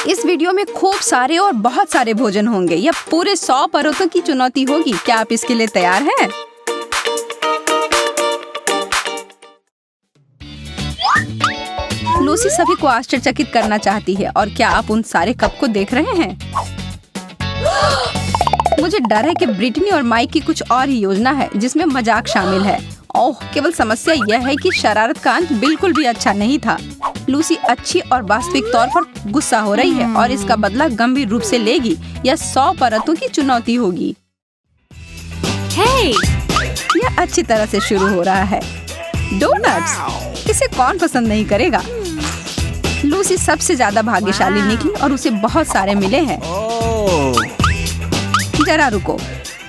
इस वीडियो में खूब सारे और बहुत सारे भोजन होंगे। यह पूरे 100 परतों की चुनौती होगी। क्या आप इसके लिए तैयार हैं? लूसी सभी को आश्चर्यचकित करना चाहती है। और क्या आप उन सारे कप को देख रहे हैं? मुझे डर है कि ब्रिटनी और माइक की कुछ और ही योजना है जिसमें मजाक शामिल है। ओह, केवल समस्या यह है कि शरारत का अंत बिल्कुल भी अच्छा नहीं था। लूसी अच्छी और वास्तविक तौर पर गुस्सा हो रही है और इसका बदला गंभीर रूप से लेगी। यह 100 परतों की चुनौती होगी। यह अच्छी तरह से शुरू हो रहा है। डोनट्स, इसे कौन पसंद नहीं करेगा? लूसी सबसे ज्यादा भाग्यशाली निकली और उसे बहुत सारे मिले हैं। जरा रुको,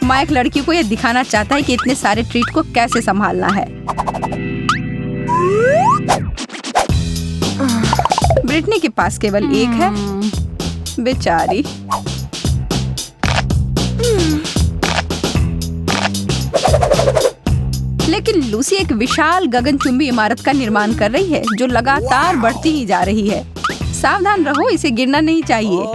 माइक लड़की को यह दिखाना चाहता है कि इतने सारे ट्रीट को कैसे संभालना है। ब्रिटनी के पास केवल एक है। बेचारी। लेकिन लूसी एक विशाल गगनचुंबी इमारत का निर्माण कर रही है जो लगातार बढ़ती ही जा रही है। सावधान रहो, इसे गिरना नहीं चाहिए।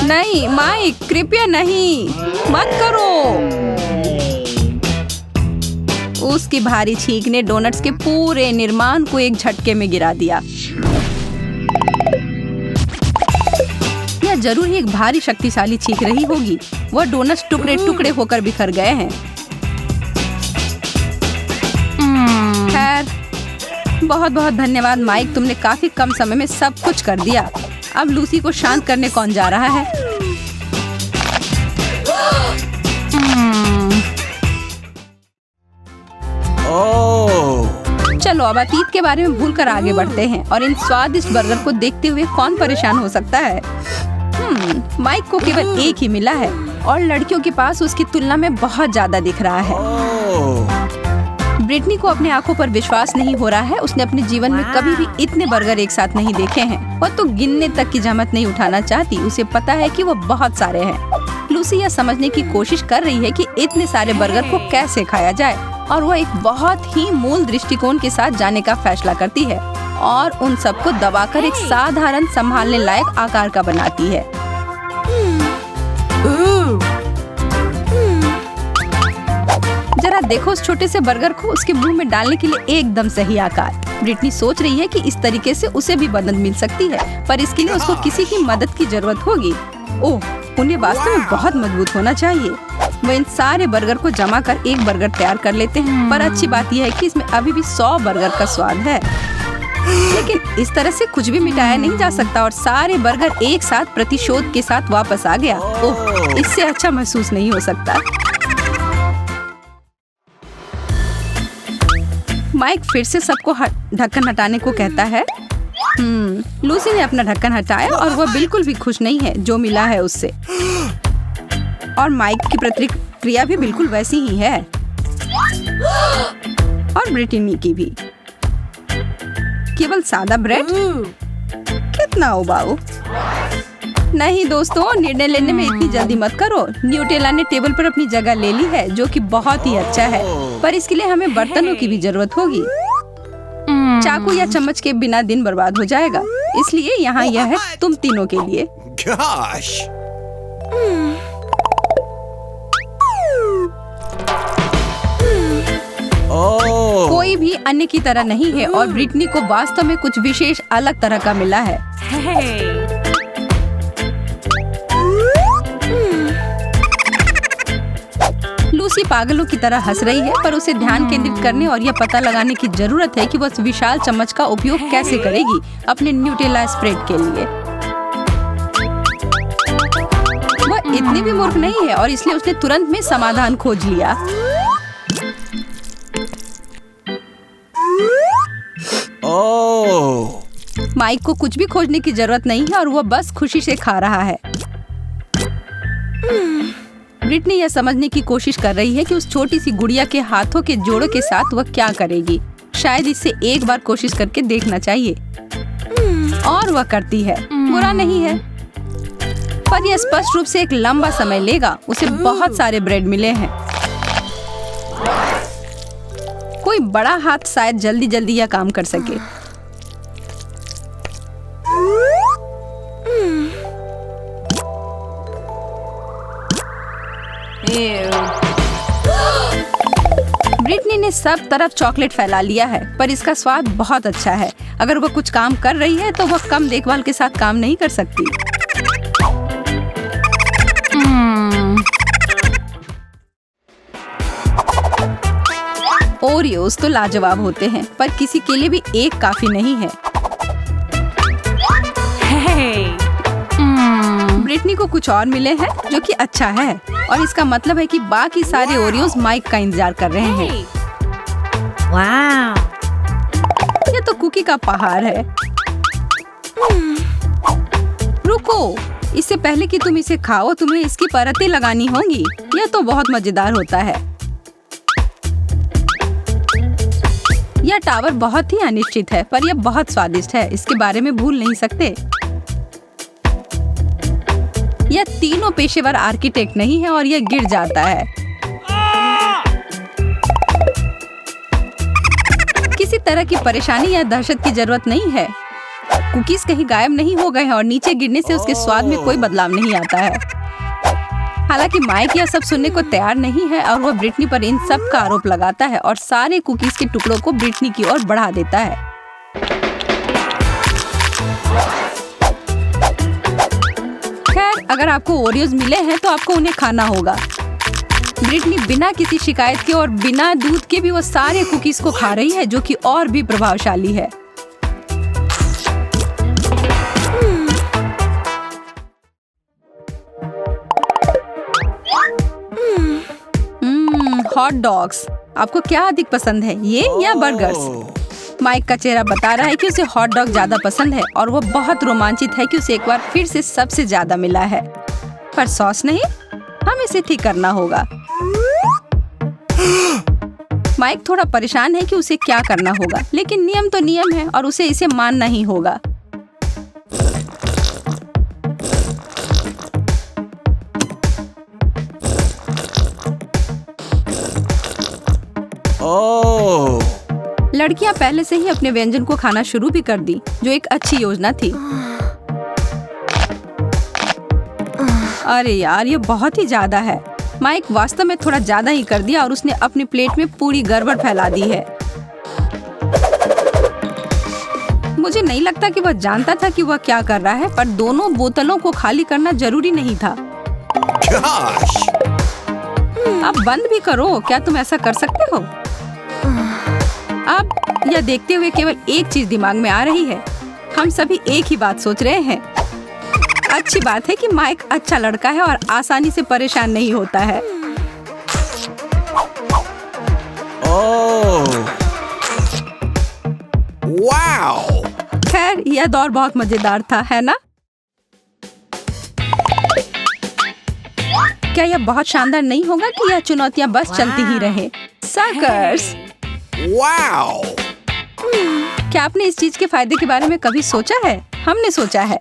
नहीं माइक, कृपया नहीं, मत करो। उसकी भारी छींक ने डोनट्स के पूरे निर्माण को एक झटके में गिरा दिया। यह जरूर ही एक भारी शक्तिशाली छींक रही होगी। वह डोनट्स टुकड़े टुकड़े होकर बिखर गए हैं। खैर, बहुत बहुत धन्यवाद माइक, तुमने काफी कम समय में सब कुछ कर दिया। अब लूसी को शांत करने कौन जा रहा है? चलो अब अतीत के बारे में भूलकर आगे बढ़ते हैं और इन स्वादिष्ट बर्गर को देखते हुए कौन परेशान हो सकता है? माइक को केवल एक ही मिला है और लड़कियों के पास उसकी तुलना में बहुत ज्यादा दिख रहा है। ब्रिटनी को अपने आंखों पर विश्वास नहीं हो रहा है। उसने अपने जीवन में कभी भी इतने बर्गर एक साथ नहीं देखे हैं। वह तो गिनने तक की जहमत नहीं उठाना चाहती। उसे पता है कि वो बहुत सारे हैं। लूसी यह समझने की कोशिश कर रही है कि इतने सारे बर्गर को कैसे खाया जाए और वह एक बहुत ही मूल दृष्टिकोण के साथ जाने का फैसला करती है और उन सबको दबाकर एक साधारण संभालने लायक आकार का बनाती है। जरा देखो उस छोटे से बर्गर को, उसके मुंह में डालने के लिए एकदम सही आकार। ब्रिटनी सोच रही है कि इस तरीके से उसे भी मदद मिल सकती है, पर इसके लिए उसको किसी की मदद की जरूरत होगी। ओह, उन्हें वास्तव में बहुत मजबूत होना चाहिए। वो इन सारे बर्गर को जमा कर एक बर्गर तैयार कर लेते हैं, पर अच्छी बात यह है कि इसमें अभी भी 100 बर्गर का स्वाद है। लेकिन इस तरह से कुछ भी मिटाया नहीं जा सकता और सारे बर्गर एक साथ प्रतिशोध के साथ वापस आ गया। ओह, इससे अच्छा महसूस नहीं हो सकता। माइक फिर से सबको ढक्कन हटाने को कहता है। लूसी ने अपना ढक्कन हटाया और वह बिल्कुल भी खुश नहीं है जो मिला है उससे। और माइक की प्रतिक्रिया भी बिल्कुल वैसी ही है और ब्रिटनी की भी। केवल सादा ब्रेड? कितना उबाऊ। नहीं दोस्तों, निर्णय लेने में इतनी जल्दी मत करो। न्यूटेला ने टेबल पर अपनी जगह ले ली है जो कि बहुत ही अच्छा है, पर इसके लिए हमें बर्तनों की भी जरूरत होगी। चाकू या चम्मच के बिना दिन बर्बाद हो जाएगा, इसलिए यहाँ यह है तुम तीनों के लिए। कोई भी अन्य की तरह नहीं है और ब्रिटनी को वास्तव में कुछ विशेष अलग तरह का मिला है। लूसी पागलों की तरह हंस रही है, पर उसे ध्यान केंद्रित करने और यह पता लगाने की जरूरत है कि वह उस विशाल चम्मच का उपयोग कैसे करेगी अपने न्यूटेला स्प्रेड के लिए। वह इतनी भी मूर्ख नहीं है और इसलिए उसने तुरंत में समाधान खोज लिया। माइक को कुछ भी खोजने की जरूरत नहीं है और वह बस खुशी से खा रहा है। ब्रिटनी यह समझने की कोशिश कर रही है कि उस छोटी सी गुड़िया के हाथों के जोड़ों के साथ वह क्या करेगी। शायद इसे एक बार कोशिश करके देखना चाहिए। और वह करती है। बुरा नहीं है, पर यह स्पष्ट रूप से एक लंबा समय लेगा। उसे बहुत सारे ब्रेड मिले हैं। कोई बड़ा हाथ शायद जल्दी जल्दी यह काम कर सके। ब्रिटनी ने सब तरफ चॉकलेट फैला लिया है, पर इसका स्वाद बहुत अच्छा है। अगर वह कुछ काम कर रही है तो वह कम देखभाल के साथ काम नहीं कर सकती। ओरियोस तो लाजवाब होते हैं, पर किसी के लिए भी एक काफी नहीं है। ब्रिटनी को कुछ और मिले हैं जो कि अच्छा है, और इसका मतलब है कि बाकी सारे ओरियोस माइक का इंतजार कर रहे हैं। वाह! ये तो कुकी का पहाड़ है। रुको, इससे पहले कि तुम इसे खाओ तुम्हें इसकी परतें लगानी होंगी। यह तो बहुत मजेदार होता है। यह टावर बहुत ही अनिश्चित है, पर यह बहुत स्वादिष्ट है। इसके बारे में भूल नहीं सकते। यह तीनों पेशेवर आर्किटेक्ट नहीं है और यह गिर जाता है। किसी तरह की परेशानी या दहशत की जरूरत नहीं है। कुकीज कहीं गायब नहीं हो गए हैं और नीचे गिरने से उसके स्वाद में कोई बदलाव नहीं आता है। हालांकि माइक यह सब सुनने को तैयार नहीं है और वह ब्रिटनी पर इन सब का आरोप लगाता है और सारे कुकीज के टुकड़ों को ब्रिटनी की ओर बढ़ा देता है। खैर, अगर आपको ओरियोज मिले हैं तो आपको उन्हें खाना होगा। ब्रिटनी बिना किसी शिकायत के और बिना दूध के भी वो सारे कुकीज को खा रही है, जो कि और भी प्रभावशाली है। Hot dogs. आपको क्या अधिक पसंद है, ये या बर्गर्स? माइक का चेहरा बता रहा है कि उसे हॉट डॉग ज्यादा पसंद है और वो बहुत रोमांचित है कि उसे एक बार फिर से सबसे ज्यादा मिला है। पर सॉस नहीं, हमें इसे ठीक करना होगा। माइक थोड़ा परेशान है कि उसे क्या करना होगा, लेकिन नियम तो नियम है और उसे इसे मानना ही होगा। लड़कियां पहले से ही अपने व्यंजन को खाना शुरू भी कर दी, जो एक अच्छी योजना थी। अरे यार, ये बहुत ही ज्यादा है। माइक वास्तव में थोड़ा ज्यादा ही कर दिया और उसने अपनी प्लेट में पूरी गड़बड़ फैला दी है। मुझे नहीं लगता कि वह जानता था कि वह क्या कर रहा है, पर दोनों बोतलों को खाली करना जरूरी नहीं था। अब बंद भी करो, क्या तुम ऐसा कर सकते हो? अब यह देखते हुए केवल एक चीज दिमाग में आ रही है, हम सभी एक ही बात सोच रहे हैं। अच्छी बात है कि माइक अच्छा लड़का है और आसानी से परेशान नहीं होता है। वाओ! खैर, यह दौर बहुत मजेदार था, है ना? क्या यह बहुत शानदार नहीं होगा कि यह चुनौतियां बस चलती ही रहे? सकर्स! वाओ! क्या आपने इस चीज के फायदे के बारे में कभी सोचा है? हमने सोचा है।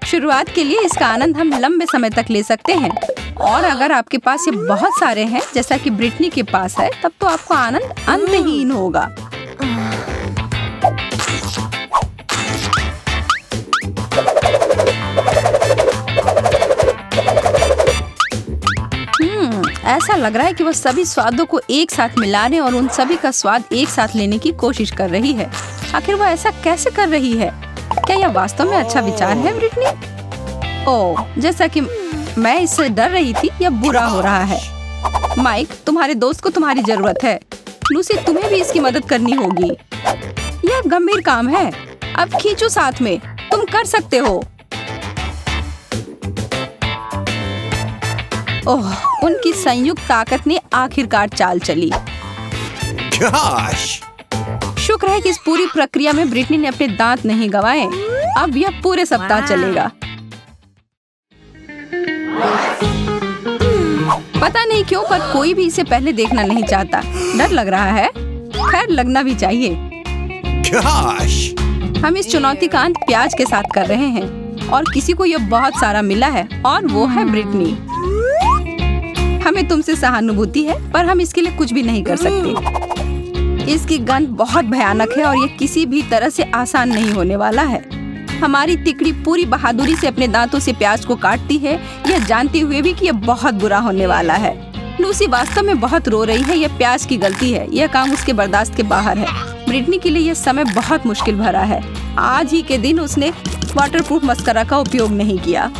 शुरुआत के लिए इसका आनंद हम लंबे समय तक ले सकते हैं, और अगर आपके पास ये बहुत सारे हैं जैसा कि ब्रिटनी के पास है, तब तो आपको आनंद अंतहीन होगा। ऐसा लग रहा है कि वह सभी स्वादों को एक साथ मिलाने और उन सभी का स्वाद एक साथ लेने की कोशिश कर रही है। आखिर वह ऐसा कैसे कर रही है? क्या यह वास्तव में अच्छा विचार है, ब्रिटनी? ओह, जैसा कि मैं इससे डर रही थी, यह बुरा हो रहा है। माइक, तुम्हारे दोस्त को तुम्हारी जरूरत है। लूसी, तुम्हें भी इसकी मदद करनी होगी। यह गंभीर काम है। अब खींचो साथ में, तुम कर सकते हो। ओह, उनकी संयुक्त ताकत ने आखिरकार चाल चली। शुक्र है कि इस पूरी प्रक्रिया में ब्रिटनी ने अपने दांत नहीं गंवाए। अब यह पूरे सप्ताह चलेगा। पता नहीं क्यों, पर कोई भी इसे पहले देखना नहीं चाहता। डर लग रहा है। खैर, लगना भी चाहिए। हम इस चुनौती का अंत प्याज के साथ कर रहे हैं, और किसी को यह बहुत सारा मिला है, और वो है ब्रिटनी। हमें तुमसे सहानुभूति है, पर हम इसके लिए कुछ भी नहीं कर सकते। इसकी गंध बहुत भयानक है और ये किसी भी तरह से आसान नहीं होने वाला है। हमारी तिकड़ी पूरी बहादुरी से अपने दांतों से प्याज को काटती है, यह जानते हुए भी कि यह बहुत बुरा होने वाला है। लूसी वास्तव में बहुत रो रही है। यह प्याज की गलती है। यह काम उसके बर्दाश्त के बाहर है। ब्रिटनी के लिए यह समय बहुत मुश्किल भरा है। आज ही के दिन उसने वाटरप्रूफ मस्करा का उपयोग नहीं किया।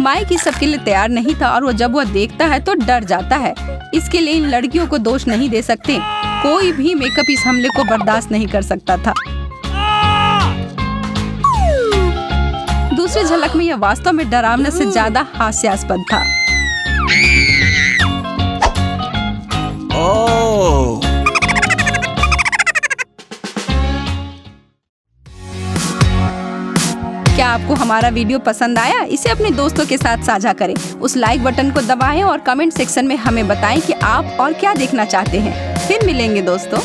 माइक इस सब के लिए तैयार नहीं था और जब वह देखता है तो डर जाता है। इसके लिए इन लड़कियों को दोष नहीं दे सकते। कोई भी मेकअप इस हमले को बर्दाश्त नहीं कर सकता था। दूसरी झलक में यह वास्तव में डरावने से ज्यादा हास्यास्पद था। Oh. क्या आपको हमारा वीडियो पसंद आया? इसे अपने दोस्तों के साथ साझा करें। उस लाइक बटन को दबाएं और कमेंट सेक्शन में हमें बताएं कि आप और क्या देखना चाहते हैं। फिर मिलेंगे दोस्तों।